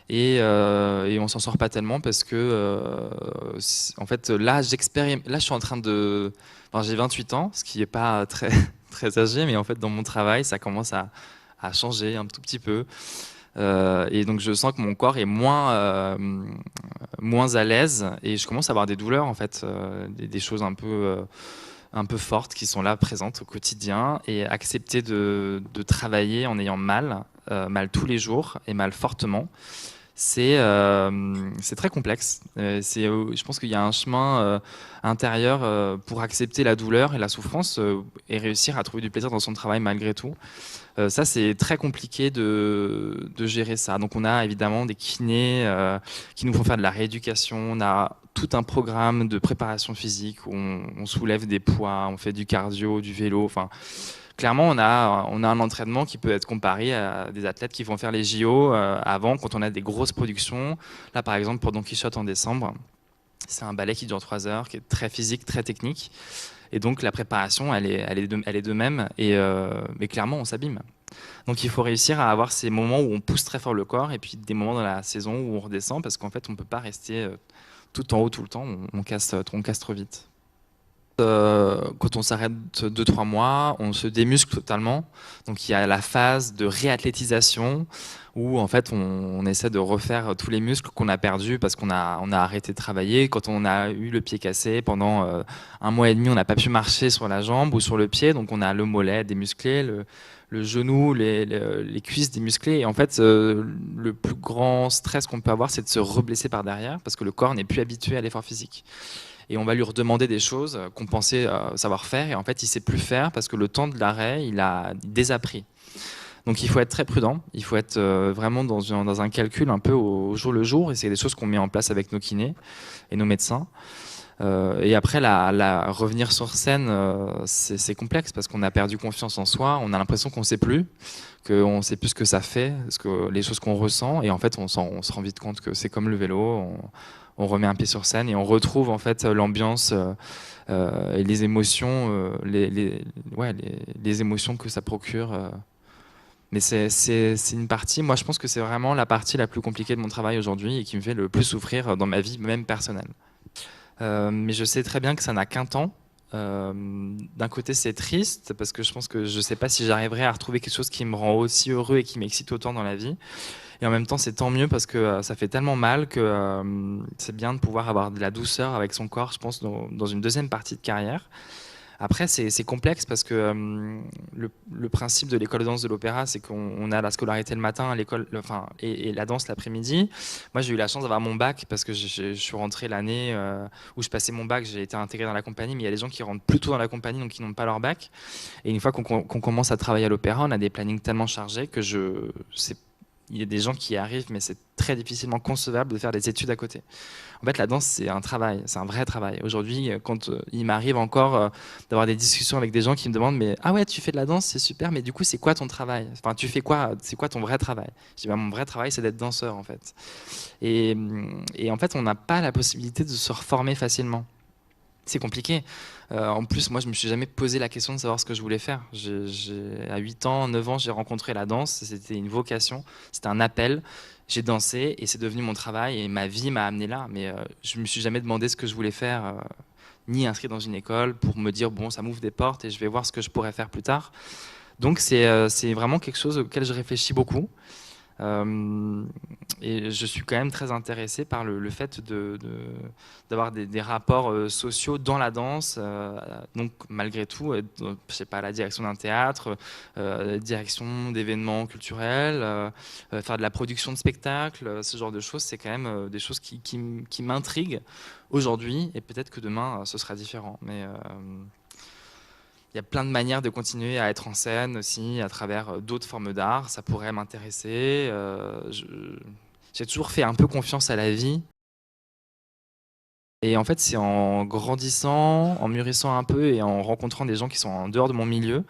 et on s'en sort pas tellement parce que en fait là j'expérimente, là je suis en train de, enfin, j'ai 28 ans, ce qui est pas très très âgé, mais en fait dans mon travail ça commence à changer un tout petit peu. Et donc je sens que mon corps est moins à l'aise et je commence à avoir des douleurs en fait, des choses un peu fortes qui sont là présentes au quotidien, et accepter de travailler en ayant mal, mal tous les jours et mal fortement, c'est très complexe. Je pense qu'il y a un chemin intérieur pour accepter la douleur et la souffrance, et réussir à trouver du plaisir dans son travail malgré tout. Ça, c'est très compliqué de gérer ça. Donc, on a évidemment des kinés qui nous font faire de la rééducation. On a tout un programme de préparation physique où on soulève des poids, on fait du cardio, du vélo. Enfin, clairement, on a un entraînement qui peut être comparé à des athlètes qui vont faire les JO avant, quand on a des grosses productions. Là, par exemple, pour Don Quichotte en décembre, c'est un ballet qui dure 3 heures, qui est très physique, très technique. Et donc, la préparation, elle est de même. Mais clairement, on s'abîme. Donc il faut réussir à avoir ces moments où on pousse très fort le corps, et puis des moments dans la saison où on redescend, parce qu'en fait on ne peut pas rester tout en haut tout le temps, on casse trop vite. Quand on s'arrête 2-3 mois, on se démuscle totalement. Donc il y a la phase de réathlétisation où en fait on essaie de refaire tous les muscles qu'on a perdus parce on a arrêté de travailler. Quand on a eu le pied cassé pendant 1 mois et demi, on n'a pas pu marcher sur la jambe ou sur le pied, donc on a le mollet démusclé, le genou, les cuisses démusclées. Et en fait, le plus grand stress qu'on peut avoir, c'est de se reblesser par derrière parce que le corps n'est plus habitué à l'effort physique. Et on va lui redemander des choses qu'on pensait savoir faire, et en fait il sait plus faire parce que le temps de l'arrêt il a désappris. Donc il faut être très prudent, il faut être vraiment dans un calcul un peu au jour le jour, et c'est des choses qu'on met en place avec nos kinés et nos médecins. Et après, revenir sur scène, c'est complexe parce qu'on a perdu confiance en soi, on a l'impression qu'on ne sait plus, qu'on ne sait plus ce que ça fait, les choses qu'on ressent, et en fait, on se rend vite compte que c'est comme le vélo, on remet un pied sur scène et on retrouve en fait l'ambiance et les émotions, ouais, les émotions que ça procure. Mais c'est une partie, moi je pense que c'est vraiment la partie la plus compliquée de mon travail aujourd'hui et qui me fait le plus souffrir dans ma vie, même personnelle. Mais je sais très bien que ça n'a qu'un temps. D'un côté, c'est triste parce que je pense que je ne sais pas si j'arriverai à retrouver quelque chose qui me rend aussi heureux et qui m'excite autant dans la vie. Et en même temps, c'est tant mieux parce que ça fait tellement mal que c'est bien de pouvoir avoir de la douceur avec son corps, je pense, dans une deuxième partie de carrière. Après, c'est complexe parce que le principe de l'école de danse de l'opéra, c'est qu'on a la scolarité le matin, l'école, enfin, et la danse l'après-midi. Moi, j'ai eu la chance d'avoir mon bac parce que je suis rentré l'année où je passais mon bac, j'ai été intégré dans la compagnie, mais il y a des gens qui rentrent plus tôt dans la compagnie, donc qui n'ont pas leur bac. Et une fois qu'on commence à travailler à l'opéra, on a des plannings tellement chargés que il y a des gens qui y arrivent, mais c'est très difficilement concevable de faire des études à côté. En fait, la danse, c'est un travail, c'est un vrai travail. Aujourd'hui, quand il m'arrive encore d'avoir des discussions avec des gens qui me demandent, mais ah ouais, tu fais de la danse, c'est super, mais du coup, c'est quoi ton travail? Enfin, tu fais quoi? C'est quoi ton vrai travail? Je dis, bah, mon vrai travail, c'est d'être danseur, en fait. Et en fait, on n'a pas la possibilité de se reformer facilement. C'est compliqué. En plus, moi, je me suis jamais posé la question de savoir ce que je voulais faire. À 8 ans, 9 ans, j'ai rencontré la danse. C'était une vocation, c'était un appel. J'ai dansé et c'est devenu mon travail et ma vie m'a amené là. Mais je me suis jamais demandé ce que je voulais faire, ni inscrit dans une école pour me dire, bon, ça m'ouvre des portes et je vais voir ce que je pourrais faire plus tard. Donc, c'est vraiment quelque chose auquel je réfléchis beaucoup. Euh, et je suis quand même très intéressé par le fait d'avoir des rapports sociaux dans la danse. Donc, malgré tout, je sais pas, la direction d'un théâtre, direction d'événements culturels, faire de la production de spectacles, ce genre de choses, c'est quand même des choses qui m'intriguent aujourd'hui. Et peut-être que demain, ce sera différent. Mais il y a plein de manières de continuer à être en scène aussi, à travers d'autres formes d'art. Ça pourrait m'intéresser. J'ai toujours fait un peu confiance à la vie. Et en fait, c'est en grandissant, en mûrissant un peu et en rencontrant des gens qui sont en dehors de mon milieu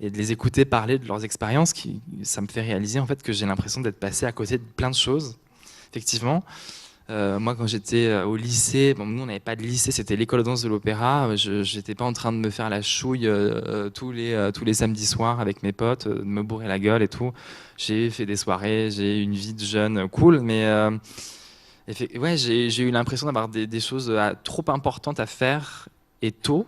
et de les écouter parler de leurs expériences, ça me fait réaliser en fait que j'ai l'impression d'être passé à côté de plein de choses, effectivement. Moi, quand j'étais au lycée, bon, nous on n'avait pas de lycée, c'était l'école de danse de l'opéra. Je n'étais pas en train de me faire la chouille tous les samedis soirs avec mes potes, de me bourrer la gueule et tout. J'ai fait des soirées, j'ai eu une vie de jeune cool, mais ouais, j'ai eu l'impression d'avoir des choses trop importantes à faire et tôt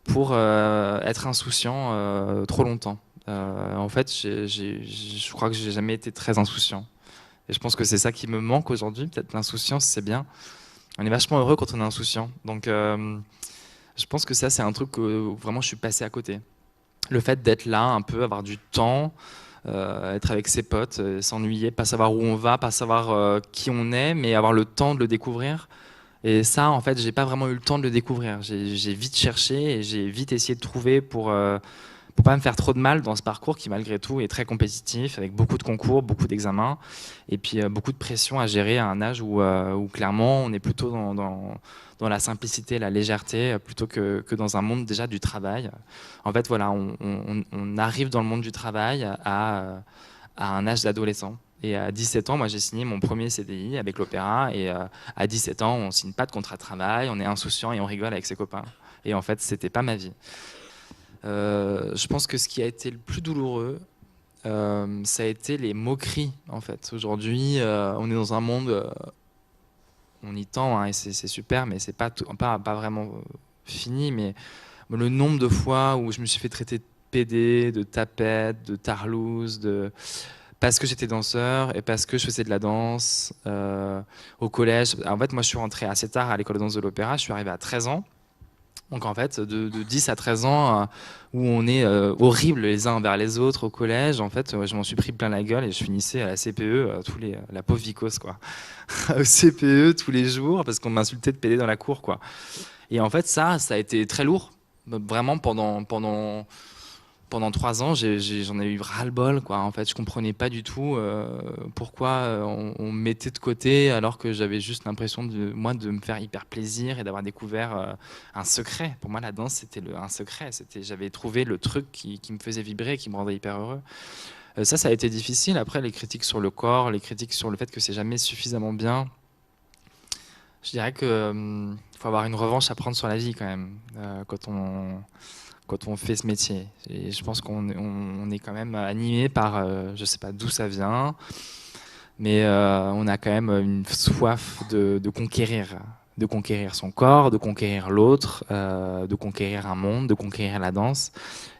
pour être insouciant trop longtemps. En fait, je crois que j'ai jamais été très insouciant. Et je pense que c'est ça qui me manque aujourd'hui. Peut-être l'insouciance, c'est bien. On est vachement heureux quand on est insouciant. Donc, je pense que ça, c'est un truc où vraiment je suis passé à côté. Le fait d'être là, un peu, avoir du temps, être avec ses potes, s'ennuyer, pas savoir où on va, pas savoir qui on est, mais avoir le temps de le découvrir. Et ça, en fait, j'ai pas vraiment eu le temps de le découvrir. J'ai vite cherché et j'ai vite essayé de trouver pour pas me faire trop de mal dans ce parcours qui, malgré tout, est très compétitif, avec beaucoup de concours, beaucoup d'examens, et puis beaucoup de pression à gérer à un âge où clairement, on est plutôt dans la simplicité, la légèreté, plutôt que dans un monde déjà du travail. En fait, voilà, on arrive dans le monde du travail à un âge d'adolescent. Et à 17 ans, moi, j'ai signé mon premier CDI avec l'Opéra. Et à 17 ans, on signe pas de contrat de travail, on est insouciant et on rigole avec ses copains. Et en fait, c'était pas ma vie. Je pense que ce qui a été le plus douloureux, ça a été les moqueries, en fait. Aujourd'hui, on est dans un monde, on y tend, hein, et c'est super, mais c'est pas vraiment fini. Mais le nombre de fois où je me suis fait traiter de PD, de tapette, de tarlouse, parce que j'étais danseur et parce que je faisais de la danse au collège. En fait, moi, je suis rentré assez tard à l'école de danse de l'Opéra. Je suis arrivé à 13 ans. Donc en fait, de 10 à 13 ans, où on est horribles les uns envers les autres au collège, en fait, je m'en suis pris plein la gueule et je finissais à la CPE, la pauvre vicose, quoi. Au CPE tous les jours, parce qu'on m'insultait de pédé dans la cour, quoi. Et en fait, ça a été très lourd. Vraiment, pendant 3 ans, j'en ai eu ras-le-bol, quoi. En fait, je comprenais pas du tout pourquoi on me mettait de côté alors que j'avais juste l'impression de me faire hyper plaisir et d'avoir découvert un secret. Pour moi, la danse, c'était un secret. J'avais trouvé le truc qui me faisait vibrer, qui me rendait hyper heureux. Ça a été difficile. Après, les critiques sur le corps, les critiques sur le fait que c'est jamais suffisamment bien. Je dirais que faut avoir une revanche à prendre sur la vie quand même quand on fait ce métier. Et je pense qu'on est quand même animé par, je sais pas d'où ça vient, mais on a quand même une soif de conquérir son corps, de conquérir l'autre, de conquérir un monde, de conquérir la danse.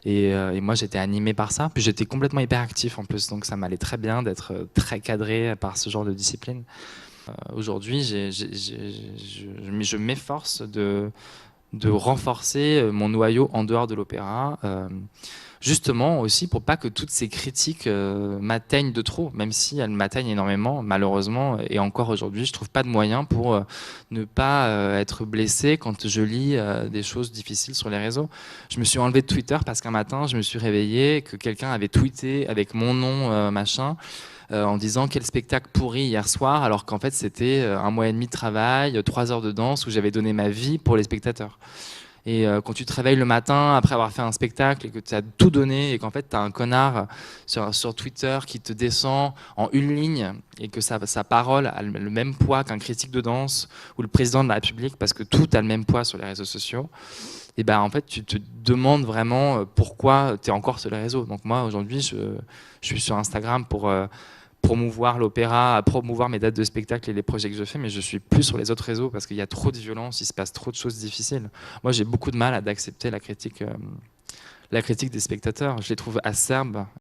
Et moi, j'étais animé par ça. Puis j'étais complètement hyperactif en plus, donc ça m'allait très bien d'être très cadré par ce genre de discipline. Aujourd'hui, je m'efforce de renforcer mon noyau en dehors de l'opéra, justement aussi pour pas que toutes ces critiques m'atteignent de trop, même si elles m'atteignent énormément, malheureusement, et encore aujourd'hui, je trouve pas de moyen pour ne pas être blessé quand je lis des choses difficiles sur les réseaux. Je me suis enlevé de Twitter parce qu'un matin, je me suis réveillé, que quelqu'un avait tweeté avec mon nom, machin, en disant quel spectacle pourri hier soir, alors qu'en fait c'était 1 mois et demi de travail, 3 heures de danse où j'avais donné ma vie pour les spectateurs. Et quand tu te réveilles le matin après avoir fait un spectacle et que tu as tout donné et qu'en fait tu as un connard sur Twitter qui te descend en une ligne et que sa parole a le même poids qu'un critique de danse ou le président de la République parce que tout a le même poids sur les réseaux sociaux, et ben en fait tu te demandes vraiment pourquoi tu es encore sur les réseaux. Donc moi aujourd'hui je suis sur Instagram pour promouvoir l'opéra, promouvoir mes dates de spectacle et les projets que je fais, mais je suis plus sur les autres réseaux parce qu'il y a trop de violence, il se passe trop de choses difficiles. Moi, j'ai beaucoup de mal à d'accepter la critique des spectateurs. Je les trouve acerbes